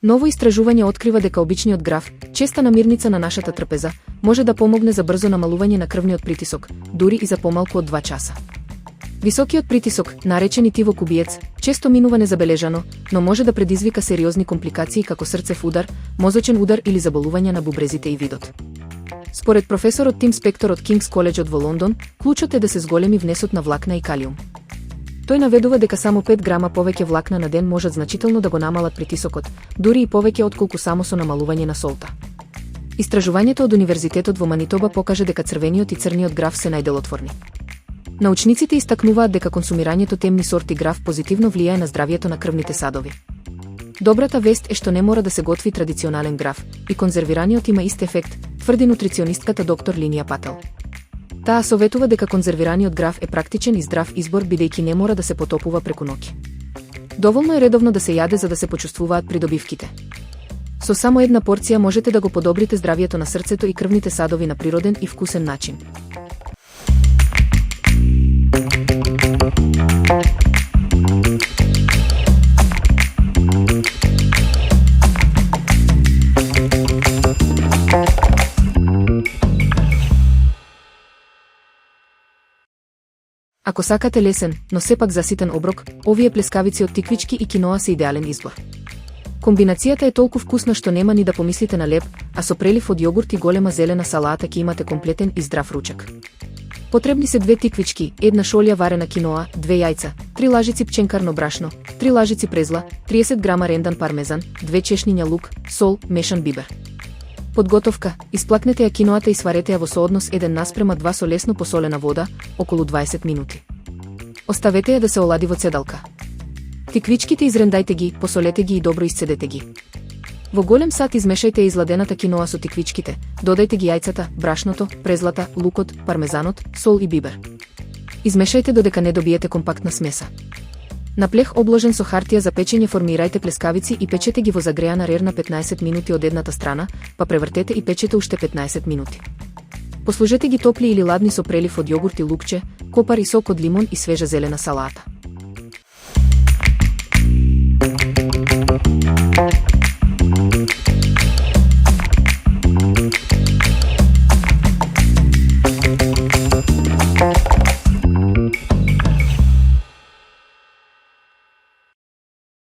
Ново истражување открива дека обичниот граф, честа намирница на нашата трпеза, може да помогне за брзо намалување на крвниот притисок, дури и за помалку од 2 часа. Високиот притисок, наречен и тивок убиец, често минува незабележано, но може да предизвика сериозни компликации како срцев удар, мозочен удар или заболувања на бубрезите и видот. Според професорот Тим Спектор од Кингс Колеџот во Лондон, клучот е да се зголеми внесот на влакна и калиум. Тој наведува дека само 5 грама повеќе влакна на ден можат значително да го намалат притисокот, дури и повеќе отколку само со намалување на солта. Истражувањето од Универзитетот во Манитоба покаже дека црвениот и црниот граф се најделотворни. Научниците истакнуваат дека консумирањето темни сорти граф позитивно влијае на здравјето на крвните садови. Добрата вест е што не мора да се готви традиционален граф, и конзервираниот има ист ефект, тврди нутриционистката доктор Линија Пател. Таа советува дека конзервираниот граф е практичен и здрав избор бидејќи не мора да се потопува преку ноќ. Доволно е редовно да се јаде за да се почувствуваат придобивките. Со само една порција можете да го подобрите здравјето на срцето и крвните садови на природен и вкусен начин. Ако сакате лесен, но сепак заситен оброк, овие плескавици од тиквички и киноа се идеален избор. Комбинацијата е толку вкусна што нема ни да помислите на леп, а со прелив од јогурт и голема зелена салата ќе имате комплетен и здрав ручек. Потребни се 2 тиквички, 1 шолја варена киноа, 2 јајца, 3 лажици пченкарно брашно, 3 лажици презла, 30 грама рендан пармезан, 2 чешниња лук, сол, мешан бибер. Подготовка: исплакнете ја киноата и сварете ја во сооднос 1:2 со лесно посолена вода, околу 20 минути. Оставете ја да се олади во цедалка. Тиквичките изрендајте ги, посолете ги и добро исцедете ги. Во голем сат измешајте изладената киноа со тиквичките, додајте ги јајцата, брашното, презлата, лукот, пармезанот, сол и бибер. Измешајте додека не добиете компактна смеса. На плех обложен со хартија за печење формирајте плескавици и печете ги во загреана рерна 15 минути од едната страна, па превртете и печете уште 15 минути. Послужете ги топли или ладни со прелив од јогурт и лукче, копар и сок од лимон и свежа зелена салата.